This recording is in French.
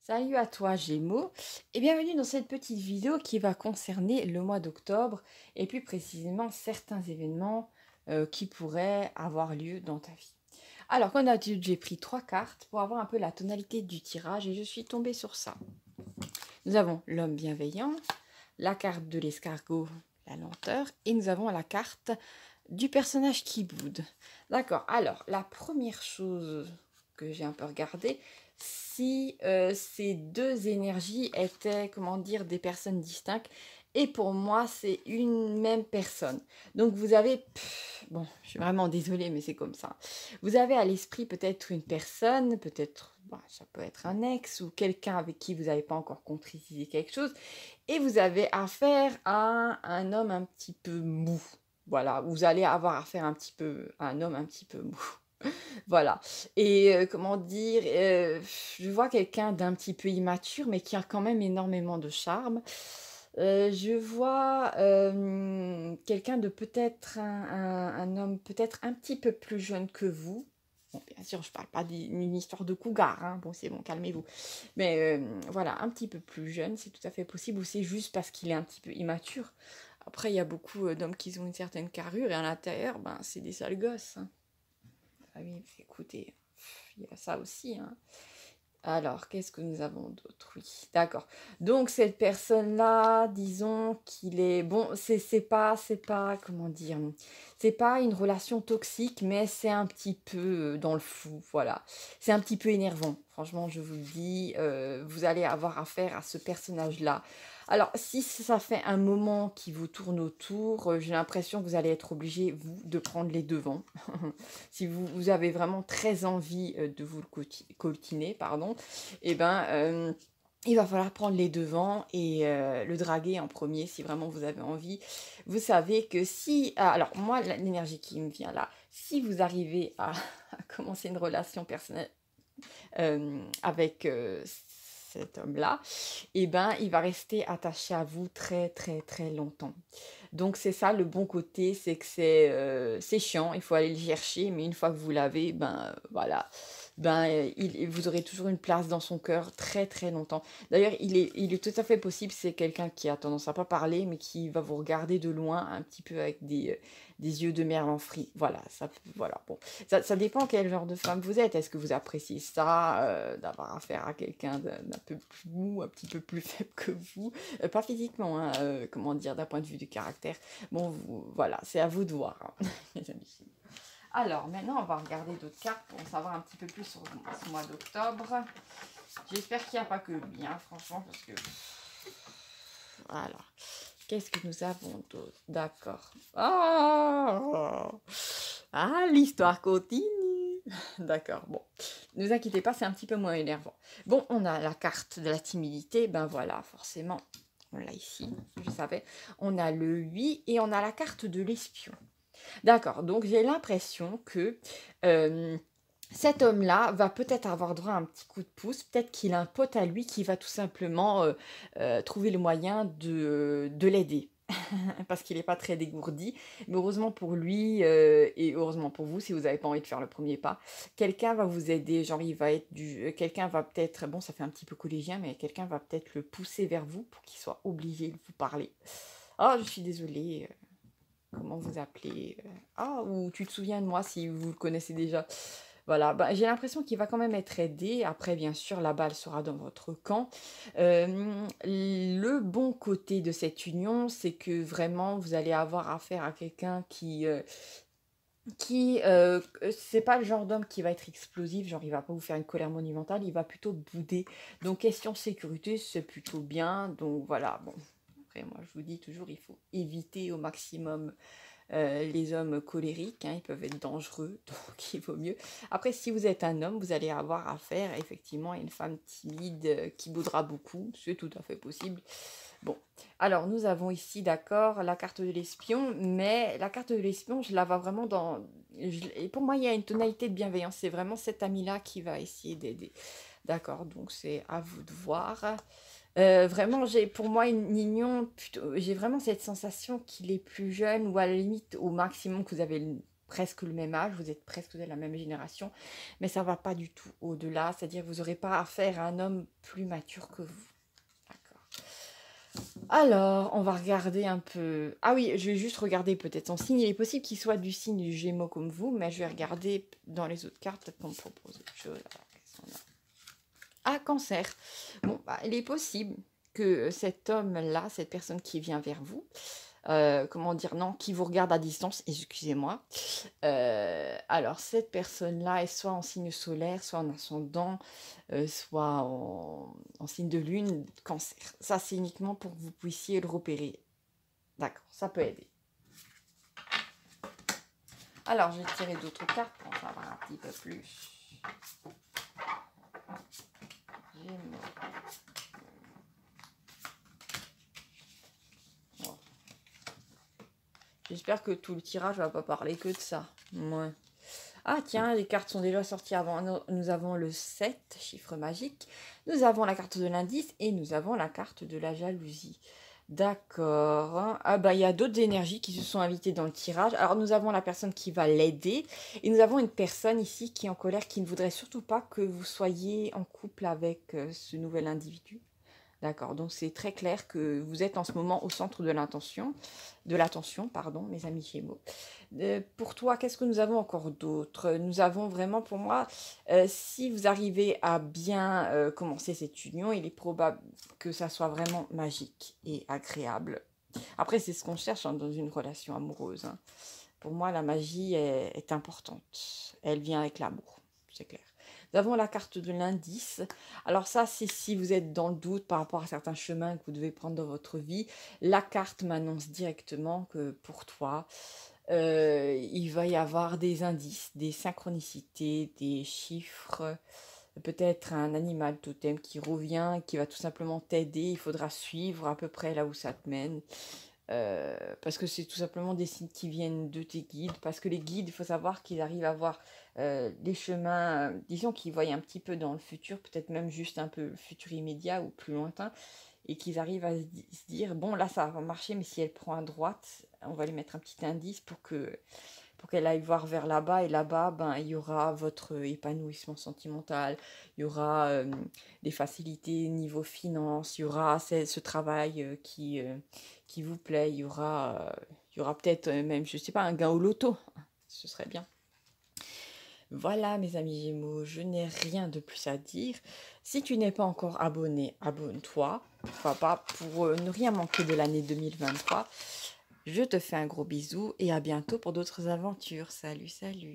Salut à toi Gémeaux et bienvenue dans cette petite vidéo qui va concerner le mois d'octobre et plus précisément certains événements qui pourraient avoir lieu dans ta vie. Alors comme d'habitude j'ai pris 3 cartes pour avoir un peu la tonalité du tirage et je suis tombée sur ça. Nous avons l'homme bienveillant, la carte de l'escargot, la lenteur et nous avons la carte du personnage qui boude. D'accord, alors la première chose que j'ai un peu regardée, si ces deux énergies étaient, comment dire, des personnes distinctes. Et pour moi, c'est une même personne. Donc vous avez, bon, je suis vraiment désolée, mais c'est comme ça. Vous avez à l'esprit peut-être une personne, peut-être, bah, ça peut être un ex ou quelqu'un avec qui vous n'avez pas encore concrétisé quelque chose. Et vous avez affaire à un homme un petit peu mou. Voilà, vous allez avoir affaire un petit peu à un homme un petit peu mou. Voilà. Et comment dire, je vois quelqu'un d'un petit peu immature, mais qui a quand même énormément de charme. Je vois quelqu'un de peut-être un homme peut-être un petit peu plus jeune que vous. Bon, bien sûr, je ne parle pas d'une histoire de cougar, hein. Bon, c'est bon, calmez-vous. Mais voilà, un petit peu plus jeune, c'est tout à fait possible, ou c'est juste parce qu'il est un petit peu immature. Après, il y a beaucoup d'hommes qui ont une certaine carrure, et à l'intérieur, ben, c'est des sales gosses, hein. Ah oui, écoutez, il y a ça aussi, hein. Alors, qu'est-ce que nous avons d'autre? Oui, d'accord. Donc, cette personne-là, disons qu'il est... Bon, c'est pas, comment dire, c'est pas une relation toxique, mais c'est un petit peu dans le fou, voilà. C'est un petit peu énervant, franchement, je vous le dis. Vous allez avoir affaire à ce personnage-là. Alors, si ça fait un moment qui vous tourne autour, j'ai l'impression que vous allez être obligé, vous, de prendre les devants. Si vous avez vraiment très envie de vous le coltiner, pardon, et ben il va falloir prendre les devants et le draguer en premier si vraiment vous avez envie. Vous savez que si... alors moi, l'énergie qui me vient là, si vous arrivez à, à commencer une relation personnelle avec cet homme-là, et ben il va rester attaché à vous très très très longtemps. Donc c'est ça le bon côté, c'est que c'est chiant, il faut aller le chercher, mais une fois que vous l'avez, ben voilà, ben vous aurez toujours une place dans son cœur très très longtemps. D'ailleurs, il est tout à fait possible, c'est quelqu'un qui a tendance à pas parler, mais qui va vous regarder de loin un petit peu avec des yeux de merlan frit. Voilà, voilà, bon. Ça dépend quel genre de femme vous êtes. Est-ce que vous appréciez ça, d'avoir affaire à quelqu'un d'un peu plus mou, un petit peu plus faible que vous? Pas physiquement, hein, comment dire, d'un point de vue du caractère. Bon, voilà, c'est à vous de voir, hein, mes amis. Alors, maintenant, on va regarder d'autres cartes pour en savoir un petit peu plus sur ce mois d'octobre. J'espère qu'il n'y a pas que lui, hein, franchement, parce que... Voilà. Qu'est-ce que nous avons d'autre? D'accord. L'histoire continue. D'accord, bon. Ne vous inquiétez pas, c'est un petit peu moins énervant. Bon, on a la carte de la timidité. Ben voilà, forcément, on l'a ici, je savais. On a le 8 et on a la carte de l'espion. D'accord, donc j'ai l'impression que cet homme-là va peut-être avoir droit à un petit coup de pouce, peut-être qu'il a un pote à lui qui va tout simplement trouver le moyen de l'aider. Parce qu'il n'est pas très dégourdi. Mais heureusement pour lui et heureusement pour vous, si vous n'avez pas envie de faire le premier pas, quelqu'un va vous aider. Genre, il va être quelqu'un va peut-être, bon, ça fait un petit peu collégien, mais quelqu'un va peut-être le pousser vers vous pour qu'il soit obligé de vous parler. Oh, je suis désolée. Comment vous appelez? Ou tu te souviens de moi si vous le connaissez déjà. Voilà, bah, j'ai l'impression qu'il va quand même être aidé. Après, bien sûr, la balle sera dans votre camp. Le bon côté de cette union, c'est que vraiment, vous allez avoir affaire à quelqu'un qui c'est pas le genre d'homme qui va être explosif, genre il va pas vous faire une colère monumentale, il va plutôt bouder. Donc question sécurité, c'est plutôt bien. Donc voilà, bon. Après, moi, je vous dis toujours, il faut éviter au maximum les hommes colériques, hein, ils peuvent être dangereux, donc il vaut mieux. Après, si vous êtes un homme, vous allez avoir affaire effectivement à une femme timide qui boudera beaucoup, c'est tout à fait possible. Bon, alors nous avons ici, d'accord, la carte de l'espion, mais la carte de l'espion, je la vois vraiment dans... Et pour moi, il y a une tonalité de bienveillance, c'est vraiment cet ami-là qui va essayer d'aider. D'accord, donc c'est à vous de voir. Vraiment, pour moi, une union, j'ai vraiment cette sensation qu'il est plus jeune ou à la limite, au maximum, que vous avez presque le même âge, vous êtes presque de la même génération, mais ça ne va pas du tout au-delà, c'est-à-dire que vous n'aurez pas affaire à un homme plus mature que vous. D'accord. Alors, on va regarder un peu... Ah oui, je vais juste regarder peut-être son signe. Il est possible qu'il soit du signe du Gémeaux comme vous, mais je vais regarder dans les autres cartes, peut-être qu'on me propose autre chose. Alors, qu'est-ce qu'on a? Ah, Cancer. Bon, bah, il est possible que cet homme-là, cette personne qui vient vers vous, comment dire, non, qui vous regarde à distance, excusez-moi. Alors, cette personne-là est soit en signe solaire, soit en ascendant, soit en signe de lune, Cancer. Ça, c'est uniquement pour que vous puissiez le repérer. D'accord, ça peut aider. Alors, je vais tirer d'autres cartes pour en savoir un petit peu plus. Gémeaux. J'espère que tout le tirage va pas parler que de ça. Ouais. Ah tiens, les cartes sont déjà sorties avant. Nous avons le 7, chiffre magique. Nous avons la carte de l'indice et nous avons la carte de la jalousie. D'accord. Ah bah il y a d'autres énergies qui se sont invitées dans le tirage. Alors nous avons la personne qui va l'aider. Et nous avons une personne ici qui est en colère, qui ne voudrait surtout pas que vous soyez en couple avec ce nouvel individu. D'accord, donc c'est très clair que vous êtes en ce moment au centre de l'attention, pardon, mes amis Gémeaux. Pour toi, qu'est-ce que nous avons encore d'autre? Nous avons vraiment, pour moi, si vous arrivez à bien commencer cette union, il est probable que ça soit vraiment magique et agréable. Après, c'est ce qu'on cherche hein, dans une relation amoureuse. Hein. Pour moi, la magie est importante. Elle vient avec l'amour, c'est clair. Nous avons la carte de l'indice. Alors ça, c'est si vous êtes dans le doute par rapport à certains chemins que vous devez prendre dans votre vie. La carte m'annonce directement que pour toi, il va y avoir des indices, des synchronicités, des chiffres, peut-être un animal totem qui revient, qui va tout simplement t'aider. Il faudra suivre à peu près là où ça te mène. Parce que c'est tout simplement des signes qui viennent de tes guides, parce que les guides, il faut savoir qu'ils arrivent à voir des chemins, disons qu'ils voient un petit peu dans le futur, peut-être même juste un peu le futur immédiat ou plus lointain, et qu'ils arrivent à se dire, bon là ça va marcher, mais si elle prend à droite, on va lui mettre un petit indice pour qu'elle aille voir vers là-bas, et là-bas, ben, il y aura votre épanouissement sentimental, il y aura des facilités niveau finance, il y aura ce travail qui vous plaît, il y aura peut-être même, je ne sais pas, un gain au loto, ce serait bien. Voilà mes amis Gémeaux, je n'ai rien de plus à dire. Si tu n'es pas encore abonné, abonne-toi, pourquoi pas, pour ne rien manquer de l'année 2023. Je te fais un gros bisou et à bientôt pour d'autres aventures. Salut, salut.